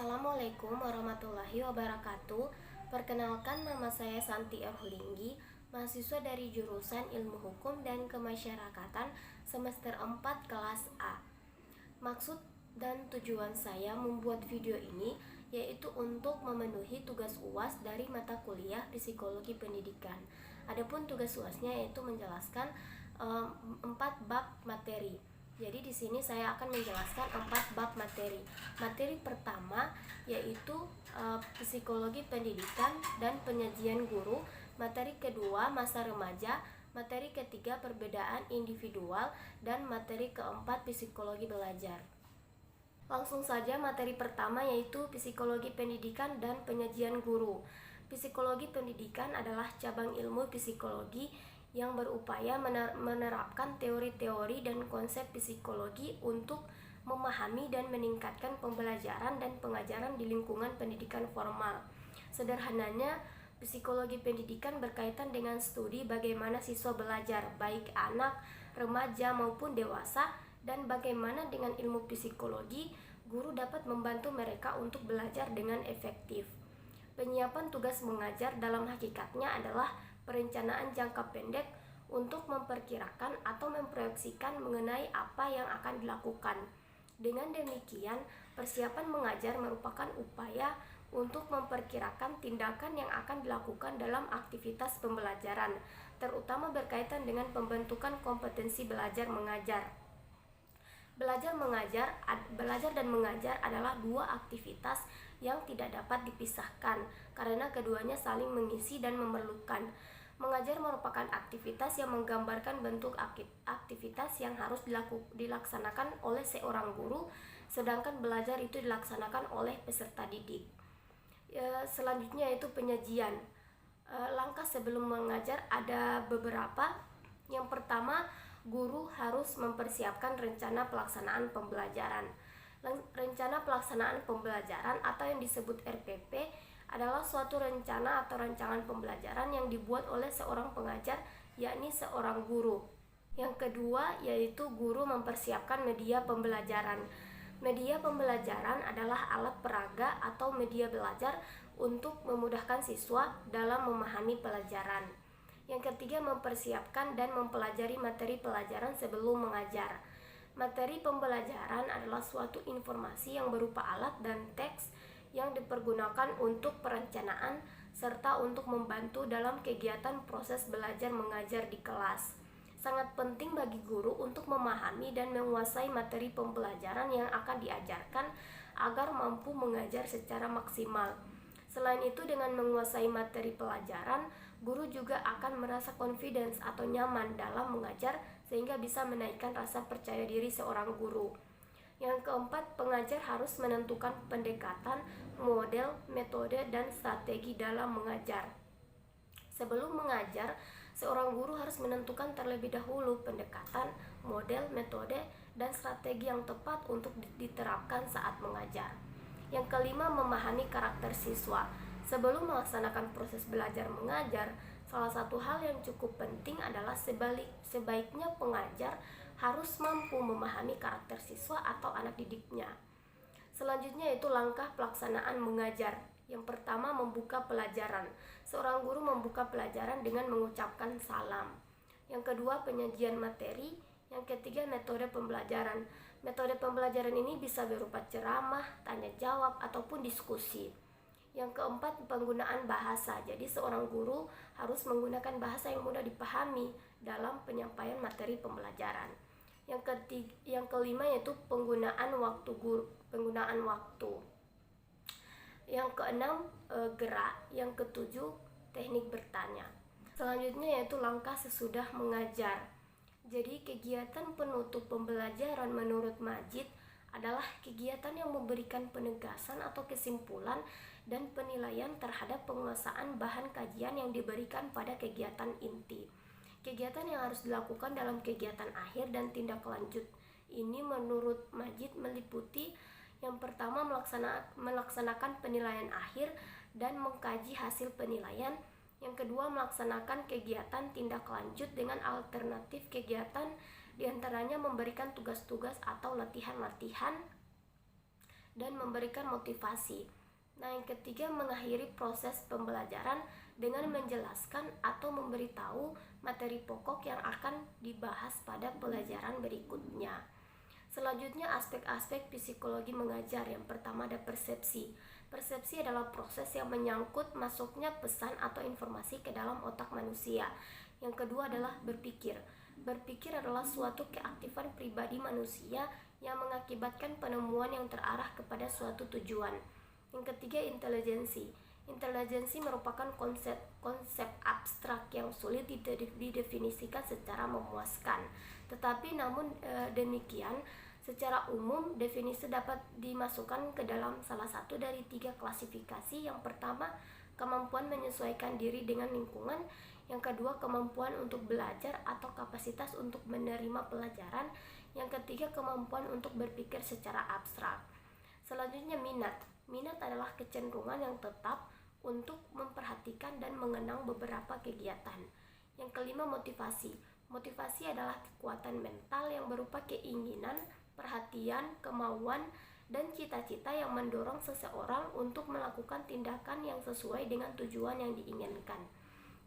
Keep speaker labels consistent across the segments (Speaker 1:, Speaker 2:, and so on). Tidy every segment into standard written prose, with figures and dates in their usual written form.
Speaker 1: Assalamualaikum warahmatullahi wabarakatuh. Perkenalkan, nama saya Santi Erhulinggi, mahasiswa dari jurusan Ilmu Hukum dan Kemasyarakatan semester 4 kelas A. Maksud dan tujuan saya membuat video ini yaitu untuk memenuhi tugas UAS dari mata kuliah Psikologi Pendidikan. Adapun tugas UASnya yaitu menjelaskan 4 bab materi. Jadi di sini saya akan menjelaskan 4 bab materi. Materi pertama yaitu psikologi pendidikan dan penyajian guru. Materi kedua masa remaja. Materi ketiga perbedaan individual, dan materi keempat psikologi belajar. Langsung saja materi pertama yaitu psikologi pendidikan dan penyajian guru. Psikologi pendidikan adalah cabang ilmu psikologi yang berupaya menerapkan teori-teori dan konsep psikologi untuk memahami dan meningkatkan pembelajaran dan pengajaran di lingkungan pendidikan formal. Sederhananya, psikologi pendidikan berkaitan dengan studi bagaimana siswa belajar, baik anak, remaja maupun dewasa, dan bagaimana dengan ilmu psikologi, guru dapat membantu mereka untuk belajar dengan efektif. Penyiapan tugas mengajar dalam hakikatnya adalah perencanaan jangka pendek untuk memperkirakan atau memproyeksikan mengenai apa yang akan dilakukan. Dengan demikian, persiapan mengajar merupakan upaya untuk memperkirakan tindakan yang akan dilakukan dalam aktivitas pembelajaran, terutama berkaitan dengan pembentukan kompetensi belajar mengajar. Belajar dan mengajar adalah dua aktivitas yang tidak dapat dipisahkan karena keduanya saling mengisi dan memerlukan. Mengajar merupakan aktivitas yang menggambarkan bentuk aktivitas yang harus dilaksanakan oleh seorang guru, sedangkan belajar itu dilaksanakan oleh peserta didik. Selanjutnya yaitu penyajian. Langkah sebelum mengajar ada beberapa. Yang pertama, guru harus mempersiapkan rencana pelaksanaan pembelajaran. Rencana pelaksanaan pembelajaran atau yang disebut RPP adalah suatu rencana atau rancangan pembelajaran yang dibuat oleh seorang pengajar, yakni seorang guru. Yang kedua yaitu guru mempersiapkan media pembelajaran. Media pembelajaran adalah alat peraga atau media belajar untuk memudahkan siswa dalam memahami pelajaran. Yang ketiga, mempersiapkan dan mempelajari materi pelajaran sebelum mengajar. Materi pembelajaran adalah suatu informasi yang berupa alat dan teks yang dipergunakan untuk perencanaan serta untuk membantu dalam kegiatan proses belajar mengajar di kelas. Sangat penting bagi guru untuk memahami dan menguasai materi pembelajaran yang akan diajarkan agar mampu mengajar secara maksimal. Selain itu, dengan menguasai materi pelajaran, guru juga akan merasa confidence atau nyaman dalam mengajar sehingga bisa menaikkan rasa percaya diri seorang guru. Yang keempat, pengajar harus menentukan pendekatan, model, metode, dan strategi dalam mengajar. Sebelum mengajar, seorang guru harus menentukan terlebih dahulu pendekatan, model, metode, dan strategi yang tepat untuk diterapkan saat mengajar. Yang kelima, memahami karakter siswa. Sebelum melaksanakan proses belajar mengajar, salah satu hal yang cukup penting adalah sebaiknya pengajar harus mampu memahami karakter siswa atau anak didiknya. Selanjutnya yaitu langkah pelaksanaan mengajar. Yang pertama, membuka pelajaran. Seorang guru membuka pelajaran dengan mengucapkan salam. Yang kedua, penyajian materi. Yang ketiga, metode pembelajaran. Metode pembelajaran ini bisa berupa ceramah, tanya jawab, ataupun diskusi. Yang keempat, penggunaan bahasa. Jadi seorang guru harus menggunakan bahasa yang mudah dipahami dalam penyampaian materi pembelajaran. Yang kelima yaitu penggunaan waktu. Yang keenam, gerak. Yang ketujuh, teknik bertanya. Selanjutnya yaitu langkah sesudah mengajar. Jadi kegiatan penutup pembelajaran menurut Majid adalah kegiatan yang memberikan penegasan atau kesimpulan dan penilaian terhadap penguasaan bahan kajian yang diberikan pada kegiatan inti. Kegiatan yang harus dilakukan dalam kegiatan akhir dan tindak lanjut ini menurut Majid meliputi yang pertama, melaksanakan penilaian akhir dan mengkaji hasil penilaian. Yang kedua, melaksanakan kegiatan tindak lanjut dengan alternatif kegiatan, diantaranya memberikan tugas-tugas atau latihan-latihan. dan memberikan motivasi. Nah, yang ketiga, mengakhiri proses pembelajaran dengan menjelaskan atau memberitahu materi pokok yang akan dibahas pada pelajaran berikutnya. Selanjutnya, aspek-aspek psikologi mengajar. Yang pertama ada persepsi. Persepsi adalah proses yang menyangkut masuknya pesan atau informasi ke dalam otak manusia. Yang kedua adalah berpikir. Berpikir adalah suatu keaktifan pribadi manusia yang mengakibatkan penemuan yang terarah kepada suatu tujuan. Yang ketiga, intelijensi. Intelijensi merupakan konsep abstrak yang sulit didefinisikan secara memuaskan. Tetapi namun demikian, secara umum definisi dapat dimasukkan ke dalam salah satu dari 3 klasifikasi. Yang pertama, kemampuan menyesuaikan diri dengan lingkungan. Yang kedua, kemampuan untuk belajar atau kapasitas untuk menerima pelajaran. Yang ketiga, kemampuan untuk berpikir secara abstrak. Selanjutnya, minat. Minat adalah kecenderungan yang tetap untuk memperhatikan dan mengenang beberapa kegiatan. Yang kelima, motivasi. Motivasi adalah kekuatan mental yang berupa keinginan, perhatian, kemauan, dan cita-cita yang mendorong seseorang untuk melakukan tindakan yang sesuai dengan tujuan yang diinginkan.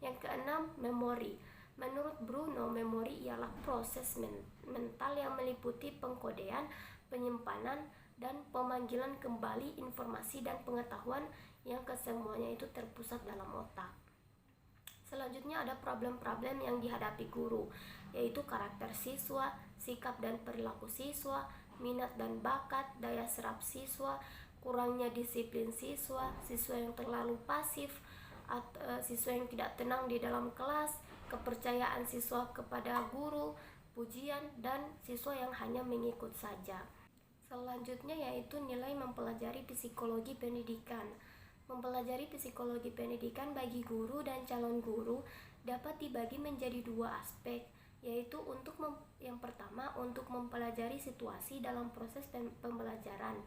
Speaker 1: Yang keenam, memori. Menurut Bruno, memori ialah proses mental yang meliputi pengkodean, penyimpanan, dan pemanggilan kembali informasi dan pengetahuan yang kesemuanya itu terpusat dalam otak. Selanjutnya ada problem-problem yang dihadapi guru, yaitu karakter siswa, sikap dan perilaku siswa, minat dan bakat, daya serap siswa, kurangnya disiplin siswa, siswa yang terlalu pasif, siswa yang tidak tenang di dalam kelas, kepercayaan siswa kepada guru, pujian, dan siswa yang hanya mengikut saja. Selanjutnya yaitu nilai mempelajari psikologi pendidikan. Mempelajari psikologi pendidikan bagi guru dan calon guru dapat dibagi menjadi 2 aspek, yaitu yang pertama untuk mempelajari situasi dalam proses pembelajaran.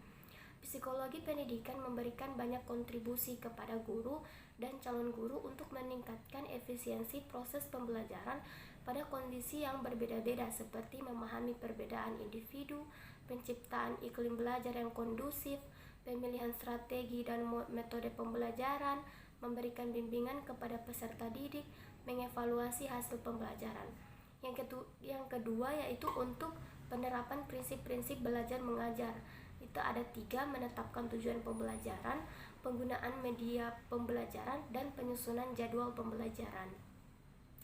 Speaker 1: Psikologi pendidikan memberikan banyak kontribusi kepada guru dan calon guru untuk meningkatkan efisiensi proses pembelajaran pada kondisi yang berbeda-beda, seperti memahami perbedaan individu, penciptaan iklim belajar yang kondusif, pemilihan strategi dan metode pembelajaran, memberikan bimbingan kepada peserta didik, mengevaluasi hasil pembelajaran. Yang kedua yaitu untuk penerapan prinsip-prinsip belajar mengajar. Itu ada 3, menetapkan tujuan pembelajaran, penggunaan media pembelajaran, dan penyusunan jadwal pembelajaran.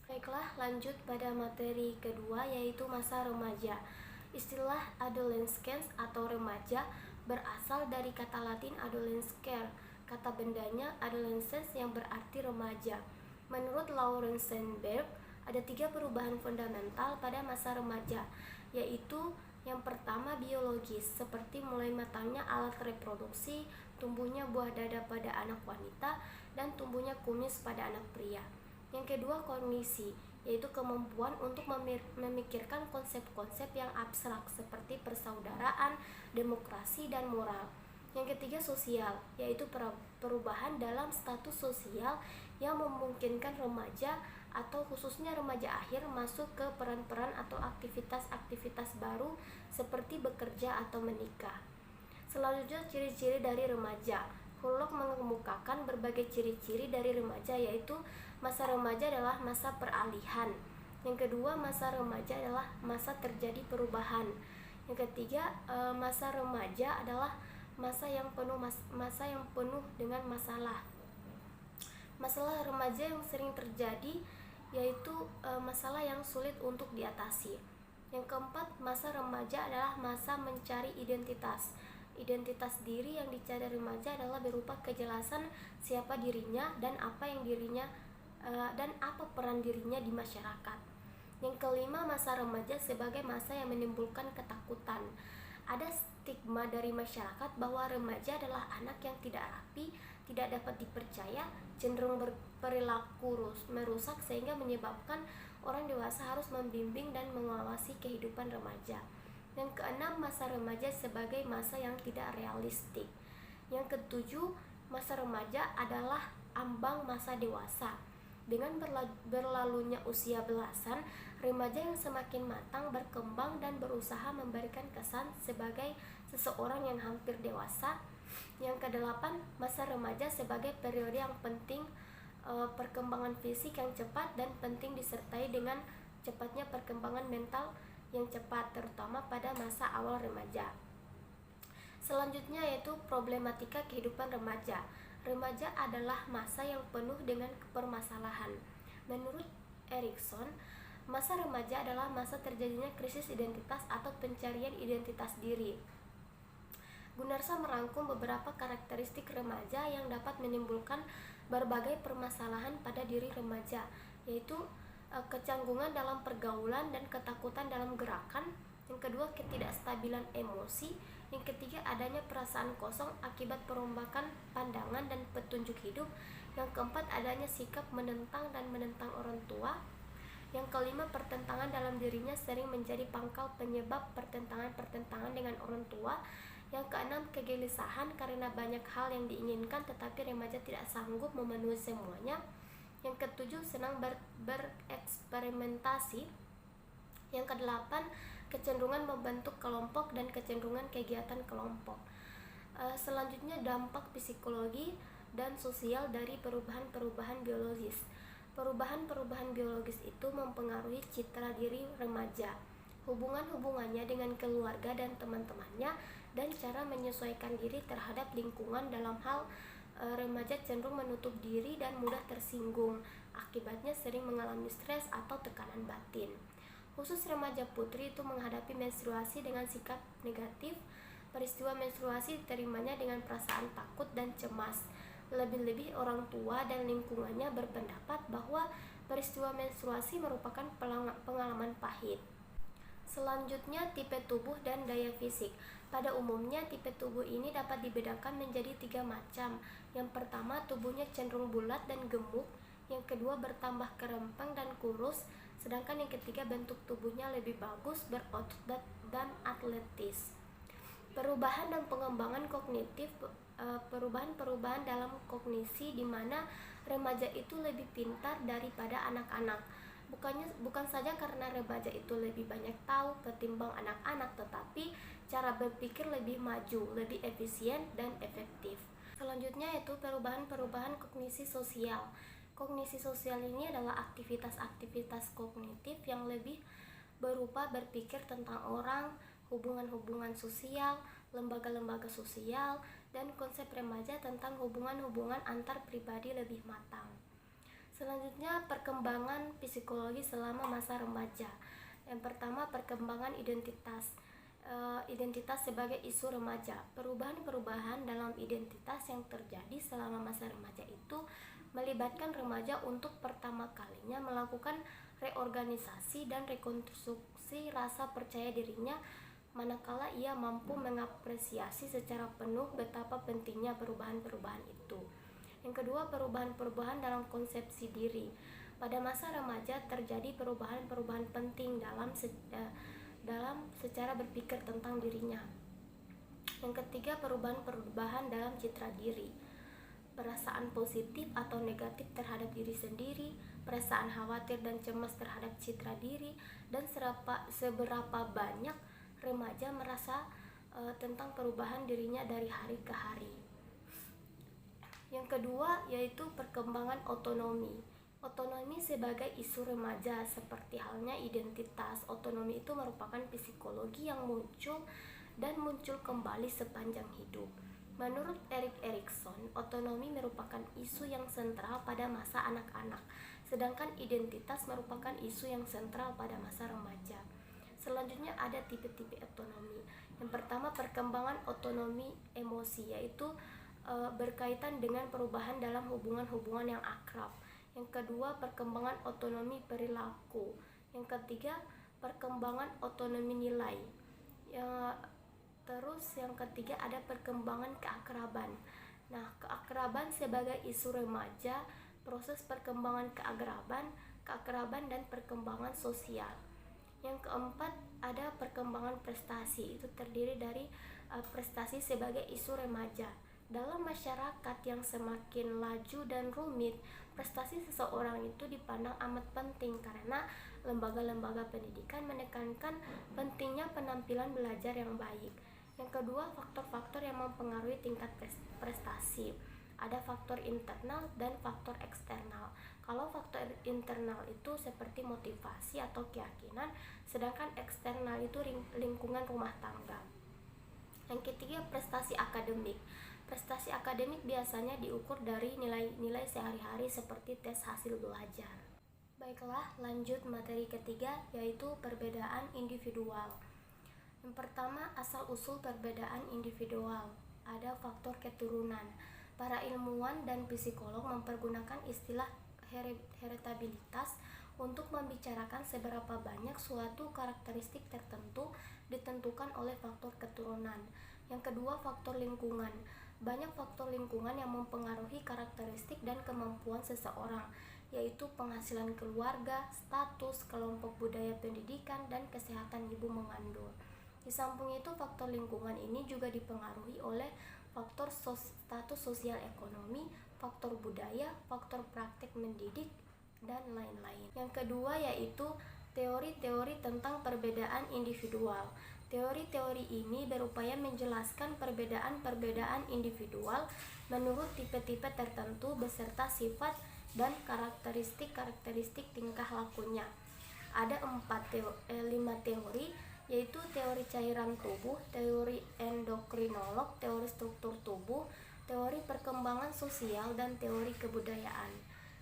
Speaker 1: Baiklah, lanjut pada materi kedua yaitu masa remaja. Istilah adolescence atau remaja berasal dari kata Latin adolescere. Kata bendanya adolescence yang berarti remaja. Menurut Lawrence Sandberg, ada 3 perubahan fundamental pada masa remaja, yaitu yang pertama biologis, seperti mulai matangnya alat reproduksi, tumbuhnya buah dada pada anak wanita, dan tumbuhnya kumis pada anak pria. Yang kedua kognisi, yaitu kemampuan untuk memikirkan konsep-konsep yang abstrak seperti persaudaraan, demokrasi, dan moral. Yang ketiga sosial, yaitu perubahan dalam status sosial yang memungkinkan remaja atau khususnya remaja akhir masuk ke peran-peran atau aktivitas-aktivitas baru seperti bekerja atau menikah. Selanjutnya ciri-ciri dari remaja. Hurlok mengemukakan berbagai ciri-ciri dari remaja, yaitu masa remaja adalah masa peralihan. Yang kedua, masa remaja adalah masa terjadi perubahan. Yang ketiga, masa remaja adalah masa yang penuh dengan masalah. Masalah remaja yang sering terjadi yaitu masalah yang sulit untuk diatasi. Yang keempat, masa remaja adalah masa mencari identitas. Identitas diri yang dicari remaja adalah berupa kejelasan siapa dirinya dan apa peran dirinya di masyarakat. Yang kelima, masa remaja sebagai masa yang menimbulkan ketakutan. Ada stigma dari masyarakat bahwa remaja adalah anak yang tidak rapi, tidak dapat dipercaya, cenderung berperilaku merusak sehingga menyebabkan orang dewasa harus membimbing dan mengawasi kehidupan remaja. Yang keenam, masa remaja sebagai masa yang tidak realistik. Yang ketujuh, masa remaja adalah ambang masa dewasa. Dengan berlalunya usia belasan, remaja yang semakin matang berkembang dan berusaha memberikan kesan sebagai seseorang yang hampir dewasa. Yang kedelapan, masa remaja sebagai periode yang penting perkembangan fisik yang cepat dan penting disertai dengan cepatnya perkembangan mental yang cepat, terutama pada masa awal remaja. Selanjutnya yaitu problematika kehidupan remaja. Remaja adalah masa yang penuh dengan permasalahan. Menurut Erikson, masa remaja adalah masa terjadinya krisis identitas atau pencarian identitas diri. Gunarsa merangkum beberapa karakteristik remaja yang dapat menimbulkan berbagai permasalahan pada diri remaja, yaitu kecanggungan dalam pergaulan dan ketakutan dalam gerakan. Yang kedua, ketidakstabilan emosi. Yang ketiga, adanya perasaan kosong akibat perombakan pandangan dan petunjuk hidup. Yang keempat, adanya sikap menentang dan menentang orang tua. Yang kelima, pertentangan dalam dirinya sering menjadi pangkal penyebab pertentangan dengan orang tua. Yang keenam, kegelisahan karena banyak hal yang diinginkan tetapi remaja tidak sanggup memenuhi semuanya. Yang ketujuh, senang bereksperimentasi. Yang kedelapan, kecenderungan membentuk kelompok dan kecenderungan kegiatan kelompok. Selanjutnya, dampak psikologi dan sosial dari perubahan-perubahan biologis. Perubahan-perubahan biologis itu mempengaruhi citra diri remaja, hubungan-hubungannya dengan keluarga dan teman-temannya, dan cara menyesuaikan diri terhadap lingkungan. Dalam hal remaja cenderung menutup diri dan mudah tersinggung, akibatnya sering mengalami stres atau tekanan batin. Khusus remaja putri itu menghadapi menstruasi dengan sikap negatif. Peristiwa menstruasi diterimanya dengan perasaan takut dan cemas. Lebih-lebih orang tua dan lingkungannya berpendapat bahwa peristiwa menstruasi merupakan pengalaman pahit. Selanjutnya, tipe tubuh dan daya fisik. Pada umumnya, tipe tubuh ini dapat dibedakan menjadi 3 macam. Yang pertama, tubuhnya cenderung bulat dan gemuk. Yang kedua, bertambah kerempeng dan kurus. Sedangkan yang ketiga, bentuk tubuhnya lebih bagus, berotot dan atletis. Perubahan dan pengembangan kognitif. Perubahan-perubahan dalam kognisi di mana remaja itu lebih pintar daripada anak-anak. Bukan saja karena remaja itu lebih banyak tahu ketimbang anak-anak, tetapi cara berpikir lebih maju, lebih efisien dan efektif. Selanjutnya yaitu perubahan-perubahan kognisi sosial. Kognisi sosial ini adalah aktivitas-aktivitas kognitif yang lebih berupa berpikir tentang orang, hubungan-hubungan sosial, lembaga-lembaga sosial, dan konsep remaja tentang hubungan-hubungan antar pribadi lebih matang. Selanjutnya, perkembangan psikologi selama masa remaja. Yang pertama, perkembangan identitas. Identitas sebagai isu remaja. Perubahan-perubahan dalam identitas yang terjadi selama masa remaja itu melibatkan remaja untuk pertama kalinya melakukan reorganisasi dan rekonstruksi rasa percaya dirinya, manakala ia mampu mengapresiasi secara penuh betapa pentingnya perubahan-perubahan itu. Yang kedua, perubahan-perubahan dalam konsepsi diri. Pada masa remaja terjadi perubahan-perubahan penting dalam secara berpikir tentang dirinya. Yang ketiga, perubahan-perubahan dalam citra diri. Perasaan positif atau negatif terhadap diri sendiri, perasaan khawatir dan cemas terhadap citra diri, dan seberapa banyak remaja merasa tentang perubahan dirinya dari hari ke hari. Yang kedua yaitu perkembangan otonomi. Otonomi sebagai isu remaja, seperti halnya identitas. Otonomi itu merupakan psikologi yang muncul kembali sepanjang hidup. Menurut Erik Erikson, otonomi merupakan isu yang sentral pada masa anak-anak, sedangkan identitas merupakan isu yang sentral pada masa remaja. Selanjutnya ada tipe-tipe otonomi. Yang pertama, perkembangan otonomi emosi, yaitu berkaitan dengan perubahan dalam hubungan-hubungan yang akrab. Yang kedua, perkembangan otonomi perilaku. Yang ketiga, perkembangan otonomi nilai. Terus yang ketiga ada perkembangan keakraban. Nah, keakraban sebagai isu remaja, proses perkembangan keakraban dan perkembangan sosial. Yang keempat ada perkembangan prestasi, itu terdiri dari prestasi sebagai isu remaja. Dalam masyarakat yang semakin laju dan rumit, prestasi seseorang itu dipandang amat penting karena lembaga-lembaga pendidikan menekankan pentingnya penampilan belajar yang baik. Yang kedua, faktor-faktor yang mempengaruhi tingkat prestasi. Ada faktor internal dan faktor eksternal. Kalau faktor internal itu seperti motivasi atau keyakinan, sedangkan eksternal itu lingkungan rumah tangga. Yang ketiga, prestasi akademik. Prestasi akademik biasanya diukur dari nilai-nilai sehari-hari seperti tes hasil belajar. Baiklah, lanjut materi ketiga, yaitu perbedaan individual. Yang pertama, asal-usul perbedaan individual. Ada faktor keturunan. Para ilmuwan dan psikolog mempergunakan istilah heritabilitas untuk membicarakan seberapa banyak suatu karakteristik tertentu ditentukan oleh faktor keturunan. Yang kedua, faktor lingkungan. Banyak faktor lingkungan yang mempengaruhi karakteristik dan kemampuan seseorang, yaitu penghasilan keluarga, status, kelompok budaya pendidikan, dan kesehatan ibu mengandung. Di samping itu, faktor lingkungan ini juga dipengaruhi oleh faktor status sosial ekonomi, faktor budaya, faktor praktik mendidik, dan lain-lain. Yang kedua yaitu teori-teori tentang perbedaan individual. Teori-teori ini berupaya menjelaskan perbedaan-perbedaan individual menurut tipe-tipe tertentu beserta sifat dan karakteristik tingkah lakunya. Ada 5 teori, yaitu teori cairan tubuh, teori endokrinolog, teori struktur tubuh, teori perkembangan sosial, dan teori kebudayaan.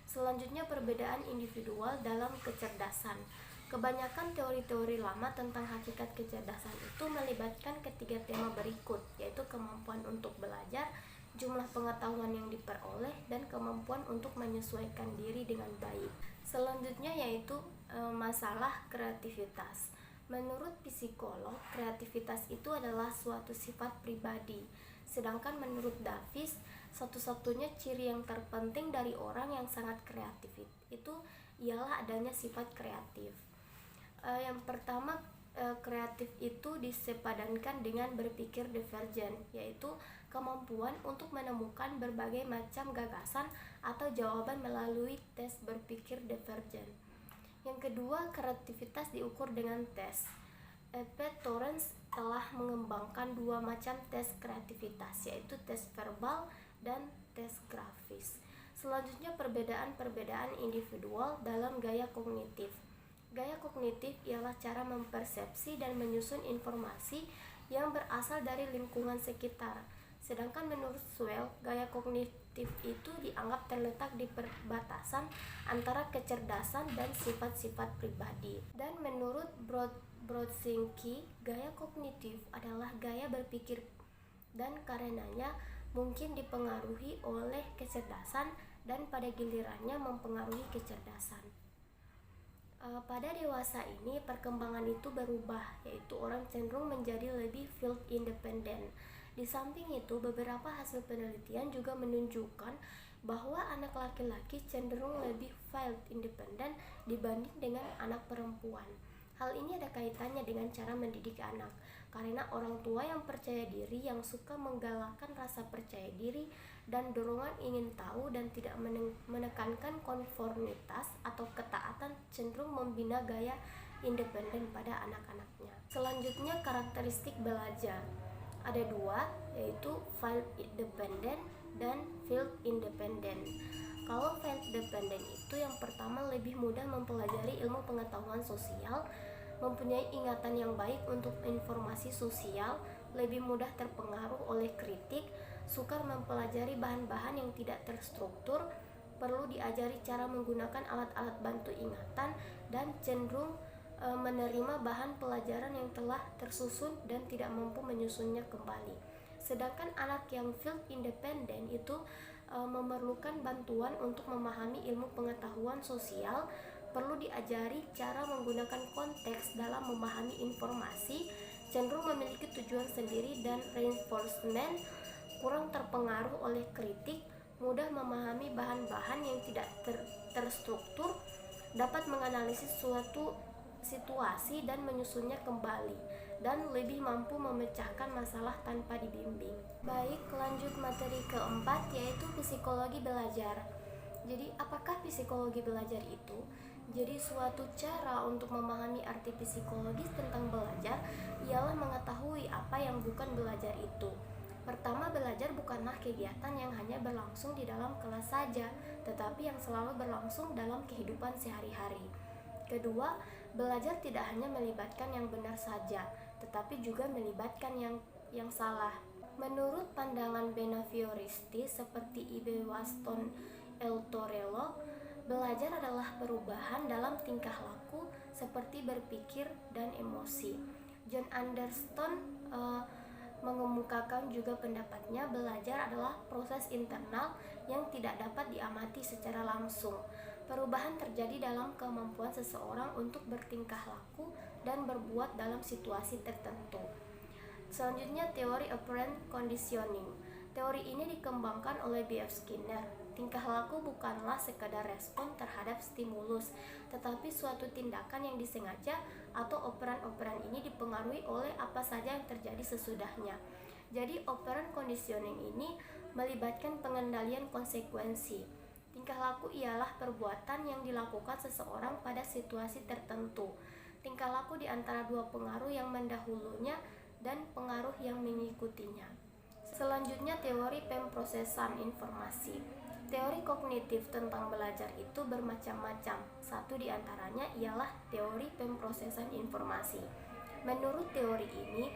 Speaker 1: Selanjutnya, perbedaan individual dalam kecerdasan. Kebanyakan teori-teori lama tentang hakikat kecerdasan itu melibatkan ketiga tema berikut, yaitu kemampuan untuk belajar, jumlah pengetahuan yang diperoleh, dan kemampuan untuk menyesuaikan diri dengan baik. Selanjutnya yaitu masalah kreativitas. Menurut psikolog, kreativitas itu adalah suatu sifat pribadi. Sedangkan menurut Davis, satu-satunya ciri yang terpenting dari orang yang sangat kreatif itu ialah adanya sifat kreatif. Yang pertama, kreatif itu disepadankan dengan berpikir divergen, yaitu kemampuan untuk menemukan berbagai macam gagasan atau jawaban melalui tes berpikir divergen. Yang kedua, kreativitas diukur dengan tes. P. Torrance telah mengembangkan 2 macam tes kreativitas, yaitu tes verbal dan tes grafis. Selanjutnya, perbedaan-perbedaan individual dalam gaya kognitif. Gaya kognitif ialah cara mempersepsi dan menyusun informasi yang berasal dari lingkungan sekitar. Sedangkan menurut Swell, gaya kognitif itu dianggap terletak di perbatasan antara kecerdasan dan sifat-sifat pribadi. Dan menurut Brodzinski, gaya kognitif adalah gaya berpikir dan karenanya mungkin dipengaruhi oleh kecerdasan dan pada gilirannya mempengaruhi kecerdasan. Pada dewasa ini perkembangan itu berubah, yaitu orang cenderung menjadi lebih field independent. Di samping itu, beberapa hasil penelitian juga menunjukkan bahwa anak laki-laki cenderung lebih field independent dibanding dengan anak perempuan. Hal ini ada kaitannya dengan cara mendidik anak, karena orang tua yang percaya diri, yang suka menggalakkan rasa percaya diri dan dorongan ingin tahu dan tidak menekankan konformitas atau ketaatan, cenderung membina gaya independen pada anak-anaknya. Selanjutnya, karakteristik belajar. Ada 2, yaitu field dependent dan field independent. Kalau field dependent itu yang pertama lebih mudah mempelajari ilmu pengetahuan sosial, mempunyai ingatan yang baik untuk informasi sosial, lebih mudah terpengaruh oleh kritik, sukar mempelajari bahan-bahan yang tidak terstruktur, perlu diajari cara menggunakan alat-alat bantu ingatan, dan cenderung menerima bahan pelajaran yang telah tersusun dan tidak mampu menyusunnya kembali. Sedangkan anak yang field independent itu memerlukan bantuan untuk memahami ilmu pengetahuan sosial, perlu diajari cara menggunakan konteks dalam memahami informasi, cenderung memiliki tujuan sendiri dan reinforcement, kurang terpengaruh oleh kritik, mudah memahami bahan-bahan yang tidak terstruktur, dapat menganalisis suatu situasi dan menyusunnya kembali, dan lebih mampu memecahkan masalah tanpa dibimbing. Baik, lanjut materi keempat, yaitu psikologi belajar. Jadi, apakah psikologi belajar itu? Jadi suatu cara untuk memahami arti psikologis tentang belajar ialah mengetahui apa yang bukan belajar itu. Pertama, belajar bukanlah kegiatan yang hanya berlangsung di dalam kelas saja, tetapi yang selalu berlangsung dalam kehidupan sehari-hari. Kedua, belajar tidak hanya melibatkan yang benar saja, tetapi juga melibatkan yang salah. Menurut pandangan behavioristi seperti Ibe Waston El Torello, belajar adalah perubahan dalam tingkah laku seperti berpikir dan emosi. John Anderson mengemukakan juga pendapatnya, belajar adalah proses internal yang tidak dapat diamati secara langsung. Perubahan terjadi dalam kemampuan seseorang untuk bertingkah laku dan berbuat dalam situasi tertentu. Selanjutnya, teori operant conditioning. Teori ini dikembangkan oleh B.F. Skinner. Tingkah laku bukanlah sekadar respon terhadap stimulus, tetapi suatu tindakan yang disengaja atau operan-operan ini dipengaruhi oleh apa saja yang terjadi sesudahnya. Jadi, operant conditioning ini melibatkan pengendalian konsekuensi. Tingkah laku ialah perbuatan yang dilakukan seseorang pada situasi tertentu. Tingkah laku di antara dua pengaruh yang mendahulunya dan pengaruh yang mengikutinya. Selanjutnya, teori pemrosesan informasi. Teori kognitif tentang belajar itu bermacam-macam. Satu di antaranya ialah teori pemrosesan informasi. Menurut teori ini,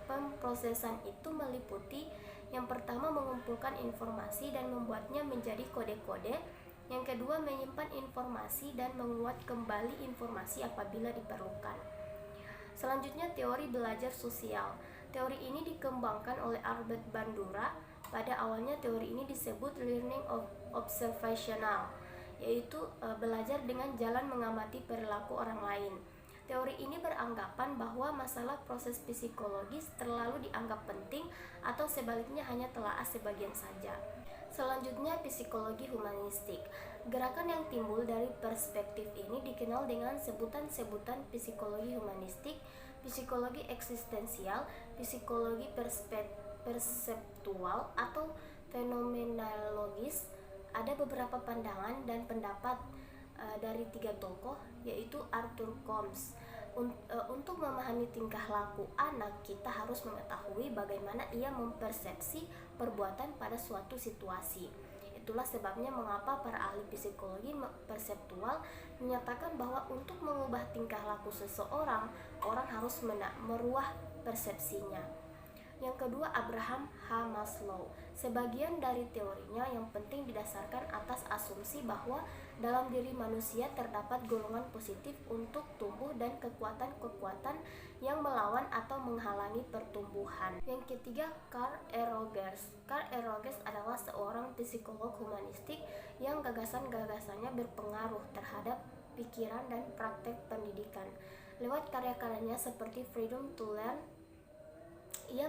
Speaker 1: pemrosesan itu meliputi yang pertama mengumpulkan informasi dan membuatnya menjadi kode-kode. Yang kedua, menyimpan informasi dan menguat kembali informasi apabila diperlukan. Selanjutnya, teori belajar sosial. Teori ini dikembangkan oleh Albert Bandura. Pada awalnya teori ini disebut learning observational, yaitu belajar dengan jalan mengamati perilaku orang lain. Teori ini beranggapan bahwa masalah proses psikologis terlalu dianggap penting atau sebaliknya hanya telaah sebagian saja. Selanjutnya, psikologi humanistik. Gerakan yang timbul dari perspektif ini dikenal dengan sebutan-sebutan psikologi humanistik, psikologi eksistensial, psikologi perseptual, atau fenomenologis. Ada beberapa pandangan dan pendapat dari tiga tokoh, yaitu Arthur Combs. Untuk memahami tingkah laku anak, kita harus mengetahui bagaimana ia mempersepsi perbuatan pada suatu situasi. Itulah sebabnya mengapa para ahli psikologi perseptual menyatakan bahwa untuk mengubah tingkah laku seseorang, orang harus merubah persepsinya. Yang kedua, Abraham H. Maslow. Sebagian dari teorinya yang penting didasarkan atas asumsi bahwa dalam diri manusia terdapat golongan positif untuk tumbuh dan kekuatan-kekuatan yang melawan atau menghalangi pertumbuhan. Yang ketiga, Carl E. Rogers. Carl E. Rogers adalah seorang psikolog humanistik yang gagasan-gagasannya berpengaruh terhadap pikiran dan praktek pendidikan. Lewat karya-karyanya seperti Freedom to Learn, ia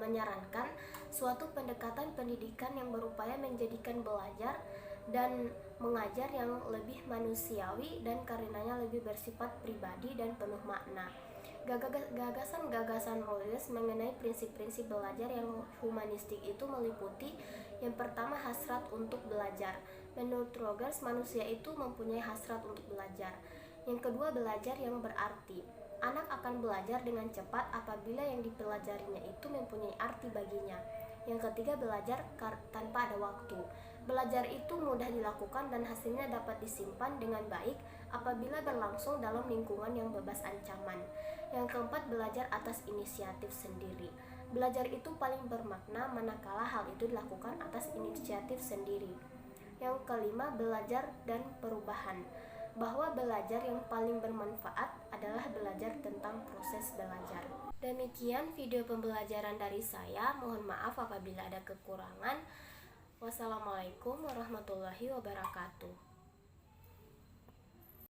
Speaker 1: menyarankan suatu pendekatan pendidikan yang berupaya menjadikan belajar dan mengajar yang lebih manusiawi dan karenanya lebih bersifat pribadi dan penuh makna. Gagasan-gagasan Rogers mengenai prinsip-prinsip belajar yang humanistik itu meliputi yang pertama, hasrat untuk belajar. Menurut Rogers, manusia itu mempunyai hasrat untuk belajar. Yang kedua, belajar yang berarti. Anak akan belajar dengan cepat apabila yang dipelajarinya itu mempunyai arti baginya. Yang ketiga, belajar tanpa ada waktu. Belajar itu mudah dilakukan dan hasilnya dapat disimpan dengan baik apabila berlangsung dalam lingkungan yang bebas ancaman. Yang keempat, belajar atas inisiatif sendiri. Belajar itu paling bermakna manakala hal itu dilakukan atas inisiatif sendiri. Yang kelima, belajar dan perubahan. Bahwa belajar yang paling bermanfaat adalah belajar tentang proses belajar. Demikian video pembelajaran dari saya. Mohon maaf apabila ada kekurangan. Wassalamualaikum warahmatullahi wabarakatuh.